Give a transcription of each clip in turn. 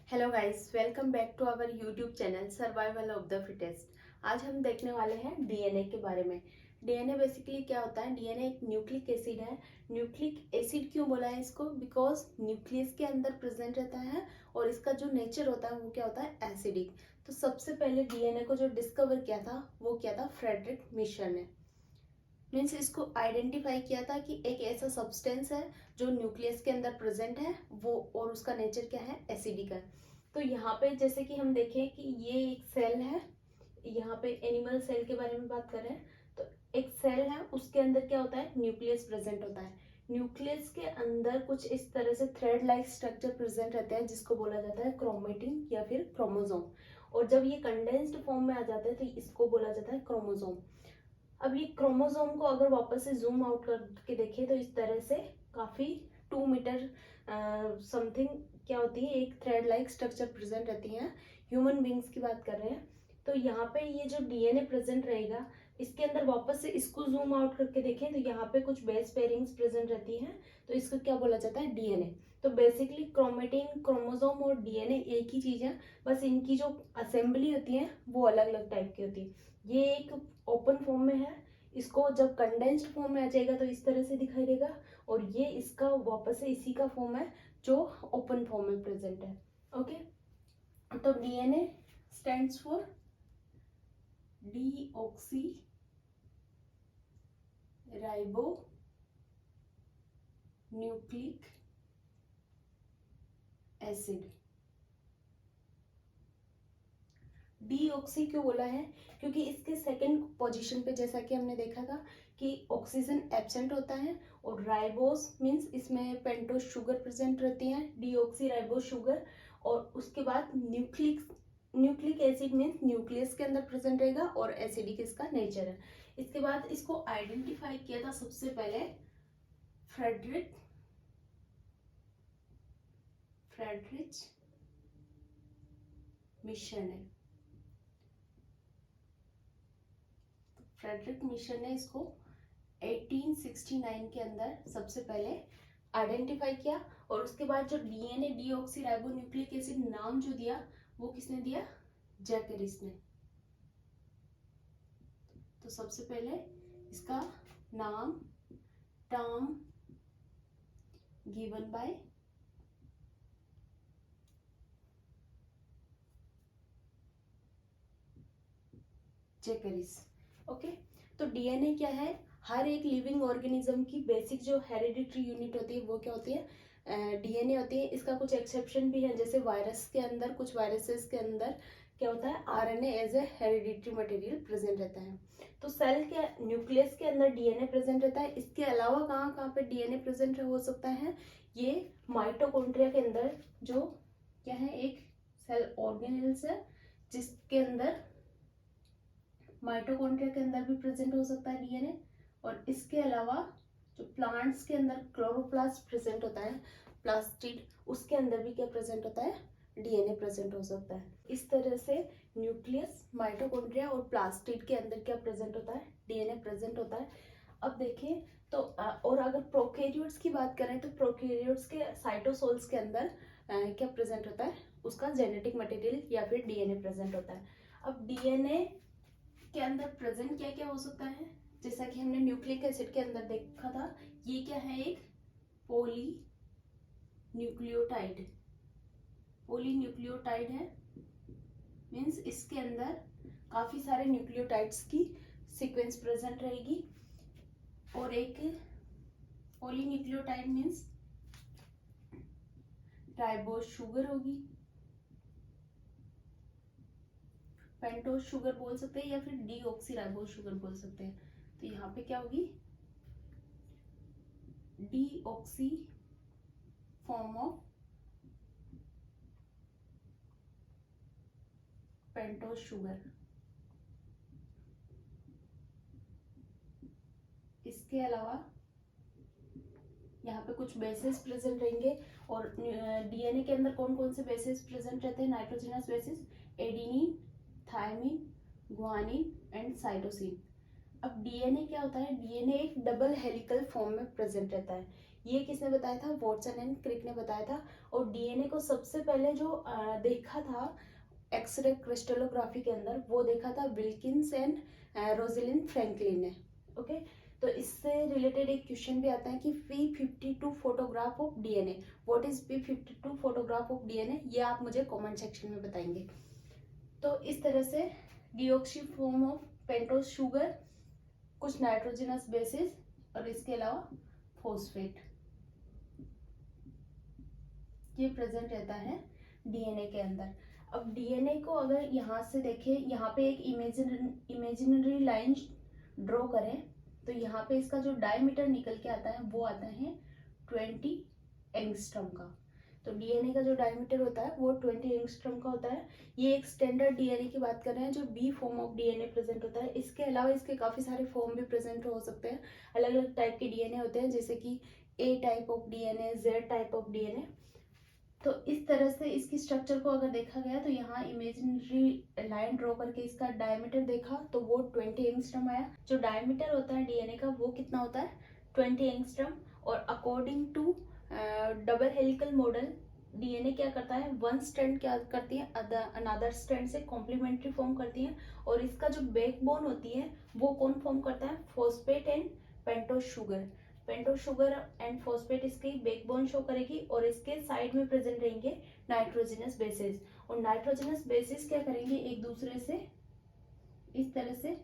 Hello guys, welcome back to our YouTube channel survival of the fittest. आज हम देखने वाले हैं डीएनए के बारे में। डीएनए बेसिकली क्या होता है? डीएनए एक न्यूक्लिक एसिड है। न्यूक्लिक एसिड क्यों बोला है इसको? बिकॉज न्यूक्लियस के अंदर प्रेजेंट रहता है और इसका जो नेचर होता है वो क्या होता है? एसिडिक। तो सबसे पहले डीएनए को जो डिस्कवर किया था वो क्या था? फ्रेडरिक मिशर ने। मीन्स इसको आइडेंटिफाई किया था कि एक ऐसा सब्सटेंस है जो न्यूक्लियस के अंदर प्रेजेंट है वो, और उसका नेचर क्या है? एसिडिक है। तो यहाँ पे जैसे कि हम देखें कि ये एक सेल है, यहाँ पे एनिमल सेल के बारे में बात कर रहे हैं। तो एक सेल है, उसके अंदर क्या होता है? न्यूक्लियस प्रेजेंट होता है। न्यूक्लियस के अंदर कुछ इस तरह से थ्रेड लाइक स्ट्रक्चर प्रेजेंट रहते हैं जिसको बोला जाता है क्रोमेटिन या फिर क्रोमोसोम। और जब ये कंडेंस्ड फॉर्म में आ जाते हैं तो इसको बोला जाता है क्रोमोसोम। अब ये क्रोमोसोम को अगर वापस से जूम आउट करके देखें तो इस तरह से काफी 2 मीटर समथिंग क्या होती है, एक थ्रेड लाइक स्ट्रक्चर प्रेजेंट रहती है। ह्यूमन बींग्स की बात कर रहे हैं। तो यहाँ पे ये जो डीएनए प्रेजेंट रहेगा, इसके अंदर वापस से इसको जूम आउट करके देखें तो यहाँ पे कुछ बेस पेयरिंग्स प्रेजेंट रहती हैं। तो इसको क्या बोला जाता है? डीएनए। तो बेसिकली क्रोमेटिन, क्रोमोसोम और डीएनए एक ही चीज है, बस इनकी जो असेंबली होती है वो अलग अलग टाइप की होती है। ये एक ओपन फॉर्म में है, इसको जब कंडेंस्ड फॉर्म में आ जाएगा तो इस तरह से दिखाई देगा। और ये इसका वापस से इसी का फॉर्म है जो ओपन फॉर्म में प्रेजेंट है। ओके, तो DNA stands for deoxy ribo nucleic acid. Deoxy क्यों बोला है? क्योंकि इसके सेकंड पोजीशन पे जैसा कि हमने देखा था कि ऑक्सीजन एब्सेंट होता है, और राइबोस मींस इसमें पेंटोज शुगर प्रेजेंट रहती है, डीऑक्सी राइबोस शुगर। और उसके बाद न्यूक्लिक एसिड मींस न्यूक्लियस के अंदर प्रेजेंट रहेगा और एसिडिक इसका नेचर है। इसके बाद इसको आइडेंटिफाई किया था सबसे पहले फ्रेडरिच मिशर ने। फ्रेडरिक मिशर ने इसको 1869 के अंदर सबसे पहले आइडेंटिफाई किया। और उसके बाद जो DNA deoxy ribo nucleic acid नाम जो दिया वो किसने दिया? जैकरिस ने। तो सबसे पहले इसका नाम, टर्म गिवन बाय जैकरिस। ओके, तो डीएनए क्या है? हर एक लिविंग ऑर्गेनिज्म की बेसिक जो हेरिडिटरी यूनिट होती है वो क्या होती है? डीएनए होती है। इसका कुछ एक्सेप्शन भी है, जैसे वायरस के अंदर, कुछ वायरसेस के अंदर क्या होता है? RNA as a hereditary material present रहता है। तो सेल के न्यूक्लियस के अंदर डीएनए प्रेजेंट रहता है। इसके अलावा कहाँ कहाँ पे डीएनए प्रेजेंट हो सकता है? ये माइटोकॉन्ड्रिया के अंदर, जो क्या है, एक सेल ऑर्गेनेल्स है जिसके अंदर माइटोकॉन्ड्रिया के अंदर भी प्रेजेंट हो सकता है डीएनए। और इसके अलावा जो प्लांट्स के अंदर क्लोरोप्लास्ट प्रेजेंट होता है, प्लास्टिड, उसके अंदर भी क्या प्रेजेंट होता है? डीएनए प्रेजेंट हो सकता है। इस तरह से न्यूक्लियस, माइटोकॉन्ड्रिया और प्लास्टिड के अंदर क्या प्रेजेंट होता है? डीएनए प्रेजेंट होता है। अब देखिए तो और अगर प्रोकैरियोट्स की बात करें तो प्रोकैरियोट्स के साइटोसोल्स के अंदर क्या प्रेजेंट होता है? उसका जेनेटिक मटेरियल या फिर डीएनए प्रेजेंट होता है। अब डीएनए के अंदर प्रेजेंट क्या क्या हो सकता है? जैसा कि हमने न्यूक्लिक एसिड के अंदर देखा था, ये क्या है? एक पोली न्यूक्लियोटाइड। पोली न्यूक्लियोटाइड है, मीन्स इसके अंदर काफी सारे न्यूक्लियोटाइड्स की सीक्वेंस प्रेजेंट रहेगी। और एक पोली न्यूक्लियोटाइड मीन्स राइबोस शुगर होगी, पेंटोज शुगर बोल सकते हैं या फिर डीऑक्सी राइबोस शुगर बोल सकते हैं। तो यहाँ पे क्या होगी? Deoxy form of pentose sugar. इसके अलावा यहाँ पे कुछ बेसिस प्रेजेंट रहेंगे। और डीएनए के अंदर कौन कौन से बेसिस प्रेजेंट रहते हैं? Nitrogenous bases, adenine, thymine, guanine and cytosine. अब डीएनए क्या होता है? डीएनए एक डबल हेलिकल फॉर्म में प्रेजेंट रहता है। ये किसने बताया था? वॉटसन एंड क्रिक ने बताया था। और डीएनए को सबसे पहले जो देखा था एक्सरे क्रिस्टलोग्राफी के अंदर, वो देखा था विल्किंस एंड रोजलिन फ्रैंकलिन ने। ओके, तो इससे रिलेटेड एक क्वेश्चन भी आता है कि P52 photograph of DNA, what is P52 photograph of DNA, ये आप मुझे कमेंट सेक्शन में बताएंगे। तो इस तरह से deoxy form of pentose sugar, कुछ नाइट्रोजनस बेसिस और इसके अलावा फॉस्फेट, ये प्रेजेंट रहता है डीएनए के अंदर। अब डीएनए को अगर यहाँ से देखें, यहाँ पे एक इमेजिनरी लाइन ड्रॉ करें, तो यहाँ पे इसका जो डायमीटर निकल के आता है वो आता है 20 एंगस्ट्रॉम का। तो डीएनए का जो डायमीटर होता है वो 20 एंगस्ट्रॉम का होता है। ये एक स्टैंडर्ड डीएनए की बात कर रहे हैं जो B form of DNA present होता है। इसके अलावा इसके काफी सारे फॉर्म भी प्रेजेंट हो सकते हैं। अलग अलग टाइप के डीएनए होते हैं, जैसे कि A type of DNA, Z type of DNA. तो इस तरह से इसकी स्ट्रक्चर को अगर देखा गया तो यहाँ इमेजिनरी लाइन ड्रॉ करके इसका डायमीटर देखा तो वो 20 एंगस्ट्रॉम आया। जो डायमीटर होता है डीएनए का वो कितना होता है? 20 एंगस्ट्रॉम। और according to double helical model, DNA क्या करता है? वन स्ट्रैंड क्या करती है? अनदर स्ट्रैंड से कॉम्प्लीमेंट्री फॉर्म करती है। और इसका जो बैकबोन होती है वो कौन फॉर्म करता है? Phosphate and pentose sugar. Pentose sugar and phosphate इसकी बैकबोन शो करेगी और इसके साइड में प्रेजेंट रहेंगे नाइट्रोजनस बेसिस। और नाइट्रोजनस बेसिस क्या करेंगे? एक दूसरे से इस तरह से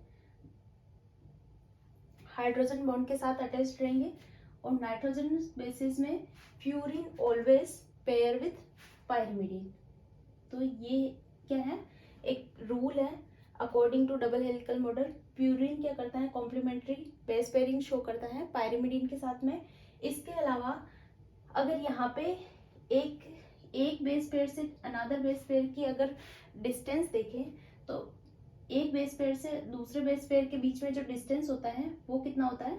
हाइड्रोजन बॉन्ड के साथ अटैच्ड रहेंगे। और नाइट्रोजनस बेसिस में purine always pair with pyrimidine. तो ये क्या है? एक रूल है according to double helical model. Purine क्या करता है? कॉम्प्लीमेंट्री बेस पेयरिंग शो करता है पायरिमिडीन के साथ में। इसके अलावा अगर यहाँ पे एक बेस पेयर से अनदर बेस पेयर की अगर डिस्टेंस देखें तो एक बेस पेयर से दूसरे बेस पेयर के बीच में जो डिस्टेंस होता है वो कितना होता है?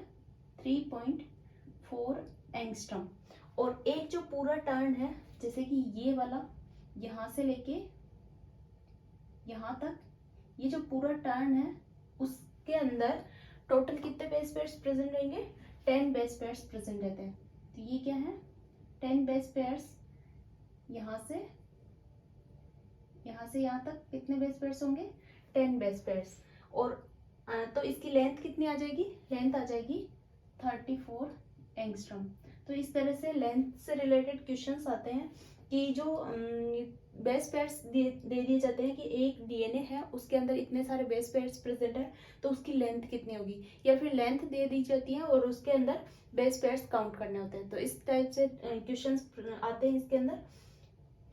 3.4 एंगस्ट्रॉम। और एक जो पूरा टर्न है, जैसे कि ये वाला यहाँ से लेके यहाँ तक, ये जो पूरा टर्न है उसके अंदर टोटल कितने बेस पेयर्स प्रेजेंट रहेंगे? 10 बेस पेयर्स प्रेजेंट रहते हैं। तो ये क्या है? 10 बेस पेयर्स। यहाँ से यहाँ तक कितने बेस पेयर्स होंगे? 10 बेस पेयर्स। और तो इसकी लेंथ कितनी आ जाएगी? लेंथ आ जाएगी 34 एंगस्ट्रॉम। तो इस तरह से लेंथ से रिलेटेड क्वेश्चंस आते हैं कि जो बेस पेयर्स दे दिए जाते हैं कि एक डीएनए है उसके अंदर इतने सारे बेस पेयर्स प्रेजेंट है तो उसकी लेंथ कितनी होगी, या फिर लेंथ दे दी जाती है और उसके अंदर बेस पेयर्स काउंट करने होते हैं। तो इस टाइप से क्वेश्चंस आते हैं इसके अंदर।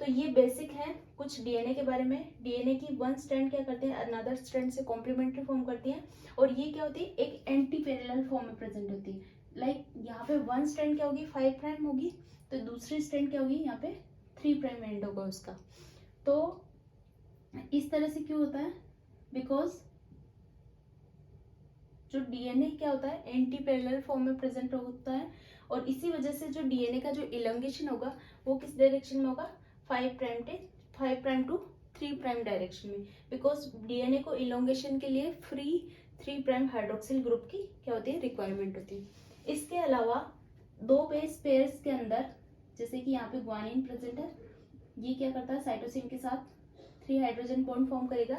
तो ये बेसिक है कुछ डीएनए के बारे में। डीएनए की वन स्ट्रैंड क्या करते हैं? अनदर स्ट्रैंड से कॉम्प्लीमेंट्री फॉर्म करती है। और ये क्या होती है? एक एंटी पैरेलल फॉर्म में प्रेजेंट होती है। लाइक यहाँ पे वन स्ट्रैंड क्या होगी? 5 प्राइम होगी, तो दूसरी स्ट्रैंड क्या होगी? यहाँ पे 3 प्राइम एंड होगा उसका। तो इस तरह से क्यों होता है? बिकॉज जो डीएनए क्या होता है? एंटी पैरेलल फॉर्म में प्रेजेंट होता है। और इसी वजह से जो डीएनए का जो इलोंगेशन होगा वो किस डायरेक्शन में होगा? 5 प्राइम टू 3 प्राइम डायरेक्शन में। बिकॉज डीएनए को इलोंगेशन के लिए फ्री 3 प्राइम हाइड्रोक्सिल ग्रुप की क्या होती है? रिक्वायरमेंट होती है। इसके अलावा दो बेस पेयर्स के अंदर, जैसे कि यहाँ पे ग्वानिन प्रेजेंट है, ये क्या करता है? साइटोसिन के साथ 3 हाइड्रोजन बॉन्ड फॉर्म करेगा।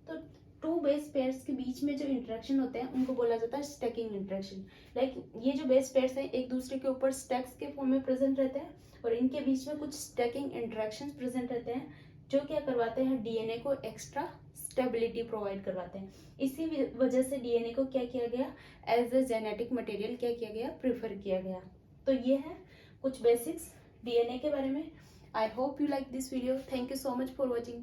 तो 2 बेस पेयर्स के बीच में जो इंटरेक्शन होते हैं उनको बोला जाता है स्टैकिंग इंटरेक्शन। लाइक ये जो बेस पेयर्स हैं एक दूसरे के ऊपर स्टैक्स के फॉर्म में प्रेजेंट रहते हैं और इनके बीच में कुछ स्टैकिंग इंटरेक्शन प्रेजेंट रहते हैं जो क्या करवाते हैं? डीएनए को एक्स्ट्रा स्टेबिलिटी प्रोवाइड करवाते हैं। इसी वजह से डीएनए को क्या किया गया? एज ए जेनेटिक मटेरियल क्या किया गया? प्रेफर किया गया। तो ये है कुछ बेसिक्स डीएनए के बारे में। I hope you like this video. Thank you so much for watching.